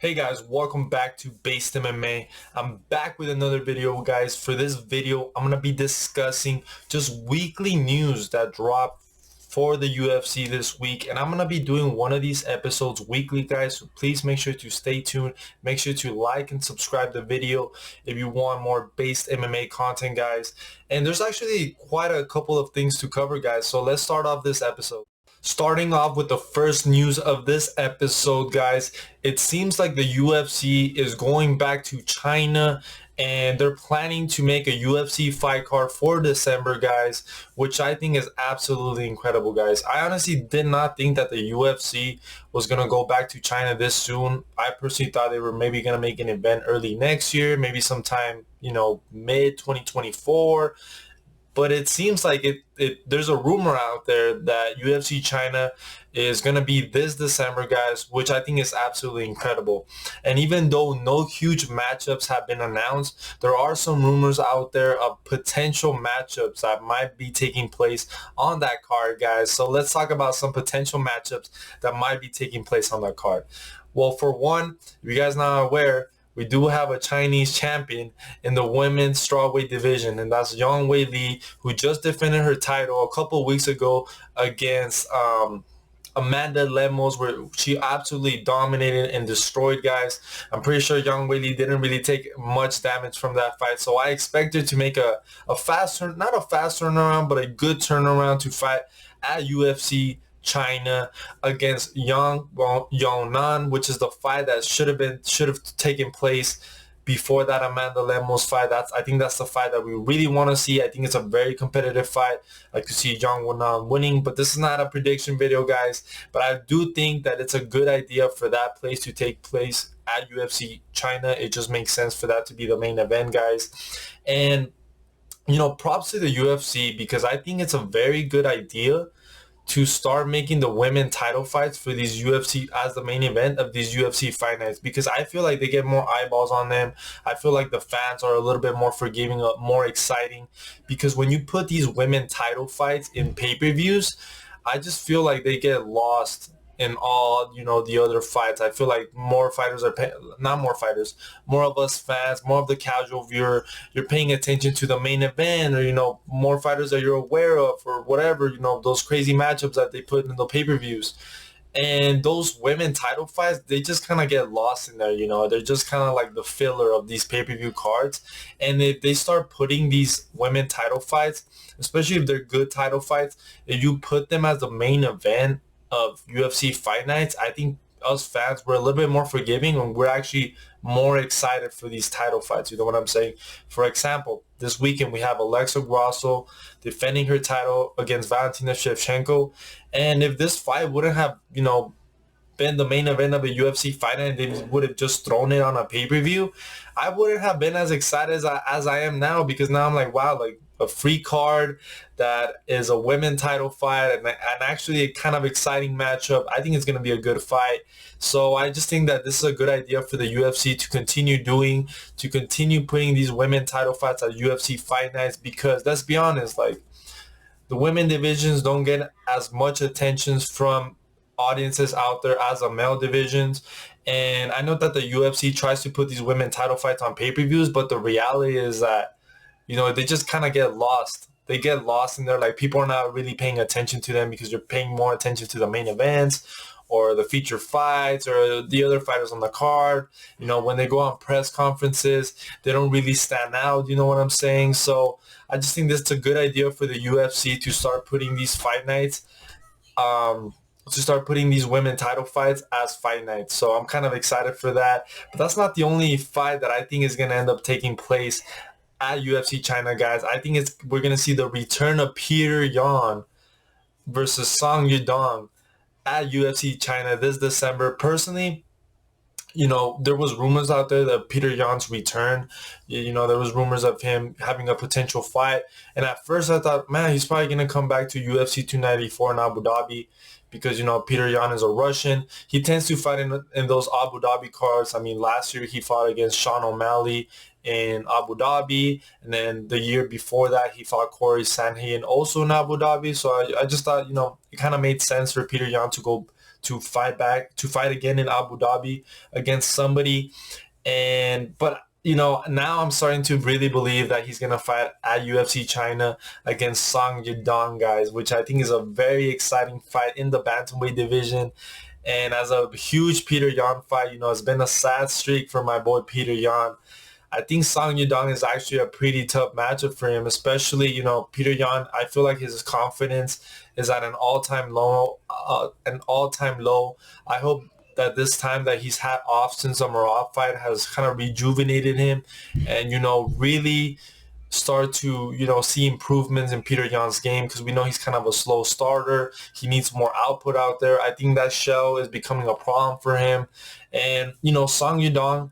Hey guys, welcome back to Based MMA. I'm back with another video, guys. For this video, I'm gonna be discussing just weekly news that dropped for the UFC this week, and I'm gonna be doing one of these episodes weekly, guys. So please make sure to stay tuned. Make sure to like and subscribe the video if you want more Based MMA content, guys. And there's actually quite a couple of things to cover, guys. So let's start off this episode. Starting off with the first news of this episode, guys, it seems like the UFC is going back to China and they're planning to make a UFC fight card for December, guys, which I think is absolutely incredible, guys. I honestly did not think that the UFC was going to go back to China this soon. I personally thought they were maybe going to make an event early next year, maybe sometime, mid 2024. But it seems like there's a rumor out there that UFC China is going to be this December, guys, which I think is absolutely incredible. And even though no huge matchups have been announced, there are some rumors out there of potential matchups that might be taking place on that card, guys. So let's talk about some potential matchups that might be taking place on that card. Well, for one, if you guys not aware, we do have a Chinese champion in the women's strawweight division, and that's Wei Lee, who just defended her title a couple of weeks ago against Amanda Lemos, where she absolutely dominated and destroyed, guys. I'm pretty sure Wei Lee didn't really take much damage from that fight, so I expect her to make not a fast turnaround, but a good turnaround to fight at UFC China against Nan, which is the fight that should have taken place before that Amanda Lemos fight. I think that's the fight that we really want to see. I think it's a very competitive fight. I could see Nan winning, but this is not a prediction video, guys. But I do think that it's a good idea for that place to take place at UFC China. It just makes sense for that to be the main event, guys. And props to the UFC, because I think it's a very good idea to start making the women title fights for these UFC as the main event of these UFC fight nights, because I feel like they get more eyeballs on them. I feel like the fans are a little bit more forgiving, more exciting, because when you put these women title fights in pay-per-views, I just feel like they get lost in all, the other fights. I feel like more of us fans, more of the casual viewer, you're paying attention to the main event, or, more fighters that you're aware of, or whatever, those crazy matchups that they put in the pay-per-views. And those women title fights, they just kind of get lost in there, They're just kind of like the filler of these pay-per-view cards. And if they start putting these women title fights, especially if they're good title fights, if you put them as the main event of UFC fight nights, I think us fans, we're a little bit more forgiving, and we're actually more excited for these title fights. You know what I'm saying? For example, this weekend we have Alexa Grasso defending her title against Valentina Shevchenko. And if this fight wouldn't have, been the main event of a UFC fight and they would have just thrown it on a pay-per-view, I wouldn't have been as excited as I am now, because now I'm like, wow, like a free card that is a women title fight and actually a kind of exciting matchup. I think it's going to be a good fight. So I just think that this is a good idea for the UFC to continue putting these women title fights at UFC fight nights, because let's be honest, like the women divisions don't get as much attention from audiences out there as the male divisions. And I know that the UFC tries to put these women title fights on pay-per-views, but the reality is that, they just kind of get lost. They get lost in there. Like, people are not really paying attention to them because you're paying more attention to the main events or the feature fights or the other fighters on the card. When they go on press conferences, they don't really stand out. You know what I'm saying? So I just think this is a good idea for the UFC to start putting these fight nights, to start putting these women title fights as fight nights. So I'm kind of excited for that. But that's not the only fight that I think is going to end up taking place at UFC China, guys. I think we're going to see the return of Peter Yan versus Song Yudong at UFC China this December. Personally, there was rumors out there that Peter Yan's return, there was rumors of him having a potential fight. And at first I thought, man, he's probably going to come back to UFC 294 in Abu Dhabi, because, Peter Yan is a Russian. He tends to fight in those Abu Dhabi cards. I mean, last year he fought against Sean O'Malley in Abu Dhabi. And then the year before that, he fought Corey Sandhagen also in Abu Dhabi. So I just thought, it kind of made sense for Peter Yan to to fight again in Abu Dhabi against somebody. But now I'm starting to really believe that he's gonna fight at UFC China against Song Yadong, guys, which I think is a very exciting fight in the bantamweight division. And as a huge Peter Yan fight, it's been a sad streak for my boy Peter Yan. I think Song Yadong is actually a pretty tough matchup for him, especially, Peter Yan. I feel like his confidence is at an all-time low. I hope that this time that he's had off since the Marab fight has kind of rejuvenated him and, really start to, see improvements in Peter Yan's game, because we know he's kind of a slow starter. He needs more output out there. I think that shell is becoming a problem for him. And, Song Yadong,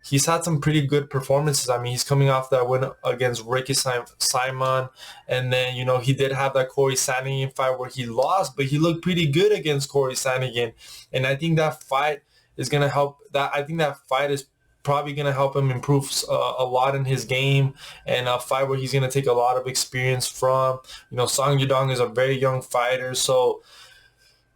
he's had some pretty good performances. I mean, he's coming off that win against Ricky Simon. And then, he did have that Corey Sandhagen fight where he lost, but he looked pretty good against Corey Sandhagen. And I think that fight is going to help. I think that fight is probably going to help him improve a lot in his game, and a fight where he's going to take a lot of experience from. Song Yadong is a very young fighter, so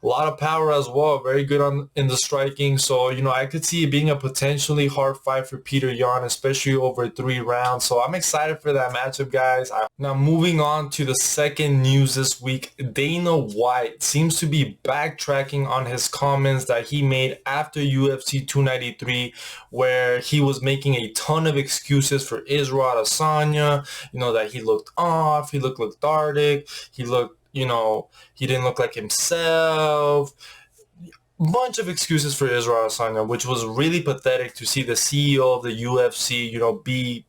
a lot of power as well, very good in the striking. So, I could see it being a potentially hard fight for Peter Yan, especially over 3 rounds. So I'm excited for that matchup, guys. Now, moving on to the second news this week, Dana White seems to be backtracking on his comments that he made after UFC 293, where he was making a ton of excuses for Israel Adesanya, that he looked off, he looked lethargic, he didn't look like himself. Bunch of excuses for Israel Adesanya, which was really pathetic to see the CEO of the UFC, be,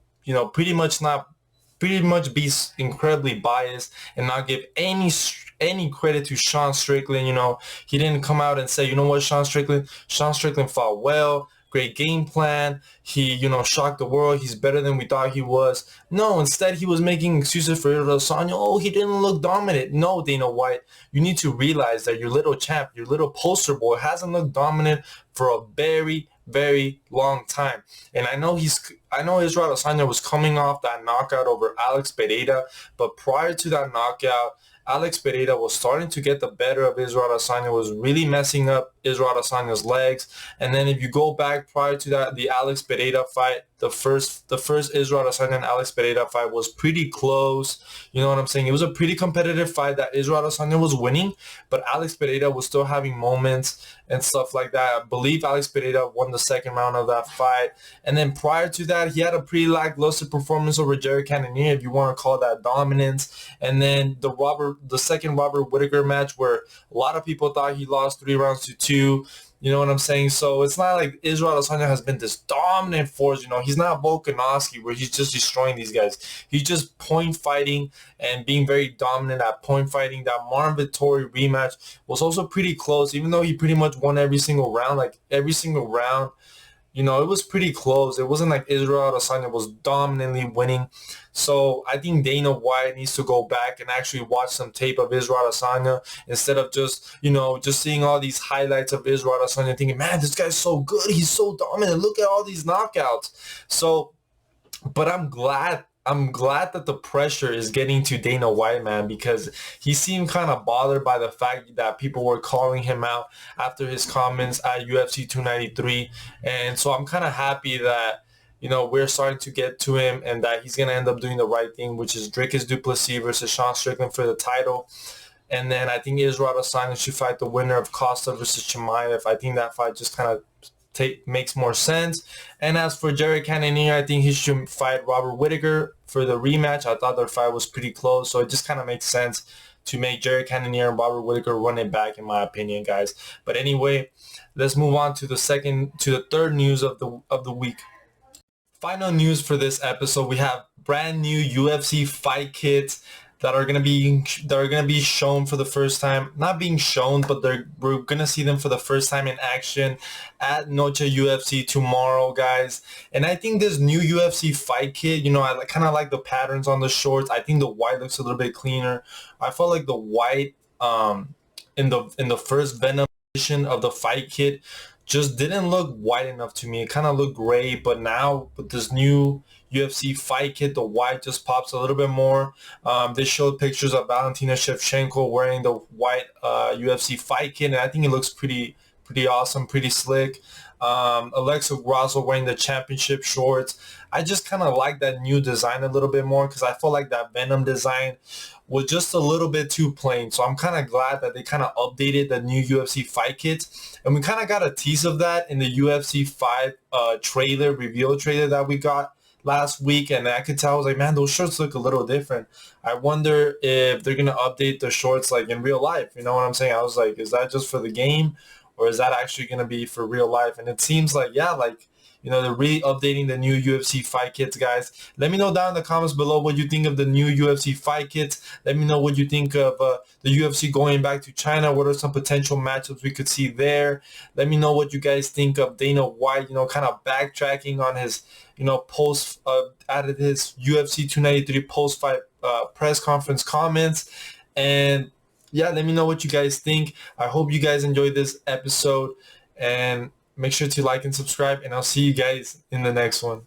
pretty much be incredibly biased and not give any credit to Sean Strickland. He didn't come out and say, Sean Strickland fought well. Great game plan. He, shocked the world. He's better than we thought he was. No, instead he was making excuses for Adesanya. Oh, he didn't look dominant. No, Dana White, you need to realize that your little champ, your little poster boy hasn't looked dominant for a very, very long time. And I know Israel Adesanya was coming off that knockout over Alex Pereira, but prior to that knockout, Alex Pereira was starting to get the better of Israel Adesanya, was really messing up Israel Adesanya's legs. And then if you go back prior to that, the Alex Pereira fight, the first Israel Adesanya and Alex Pereira fight was pretty close. You know what I'm saying? It was a pretty competitive fight that Israel Adesanya was winning, but Alex Pereira was still having moments and stuff like that. I believe Alex Pereira won the second round of that fight. And then prior to that, he had a pretty lackluster performance over Jared Cannonier, if you want to call that dominance. And then the second Robert Whittaker match, where a lot of people thought he lost 3 rounds to 2. You know what I'm saying? So it's not like Israel Adesanya has been this dominant force. He's not Volkanovski, where he's just destroying these guys. He's just point fighting and being very dominant at point fighting. That Marvin Vettori rematch was also pretty close, even though he pretty much won every single round. Like every single round, it was pretty close. It wasn't like Israel Adesanya was dominantly winning. So I think Dana White needs to go back and actually watch some tape of Israel Adesanya instead of just seeing all these highlights of Israel Adesanya thinking, man, this guy's so good. He's so dominant. Look at all these knockouts. So, but I'm glad that the pressure is getting to Dana White, man, because he seemed kind of bothered by the fact that people were calling him out after his comments at UFC 293. And so I'm kind of happy that, we're starting to get to him and that he's going to end up doing the right thing, which is Dricus du Plessis versus Sean Strickland for the title. And then I think Israel Adesanya should fight the winner of Costa versus Chimaev. I think that fight just kind of makes more sense. And as for Jared Cannonier, I think he should fight Robert Whittaker for the rematch. I thought their fight was pretty close, so it just kind of makes sense to make Jared Cannonier and Robert Whittaker run it back, in my opinion, guys. But anyway, let's move on to the third news of the week. Final news for this episode: we have brand new UFC fight kits that are gonna be shown for the first time. Not being shown, but we're gonna see them for the first time in action at Noche UFC tomorrow, guys. And I think this new UFC fight kit, I kind of like the patterns on the shorts. I think the white looks a little bit cleaner. I felt like the white in the first Venom edition of the fight kit just didn't look white enough to me. It kind of looked gray, but now with this new UFC fight kit, the white just pops a little bit more. They showed pictures of Valentina Shevchenko wearing the white UFC fight kit, and I think it looks pretty awesome, pretty slick. Alexa Grasso wearing the championship shorts. I just kind of like that new design a little bit more because I feel like that Venom design was just a little bit too plain. So I'm kind of glad that they kind of updated the new UFC fight kits. And we kind of got a tease of that in the UFC 5 reveal trailer that we got last week. And I could tell, I was like, man, those shorts look a little different. I wonder if they're going to update the shorts like in real life. You know what I'm saying? I was like, is that just for the game? Or is that actually going to be for real life? And it seems like, yeah, like, they're re-updating the new UFC fight kits, guys. Let me know down in the comments below what you think of the new UFC fight kits. Let me know what you think of the UFC going back to China. What are some potential matchups we could see there? Let me know what you guys think of Dana White, kind of backtracking on his, post out of his UFC 293 post-fight press conference comments. And yeah, let me know what you guys think. I hope you guys enjoyed this episode, and make sure to like and subscribe, and I'll see you guys in the next one.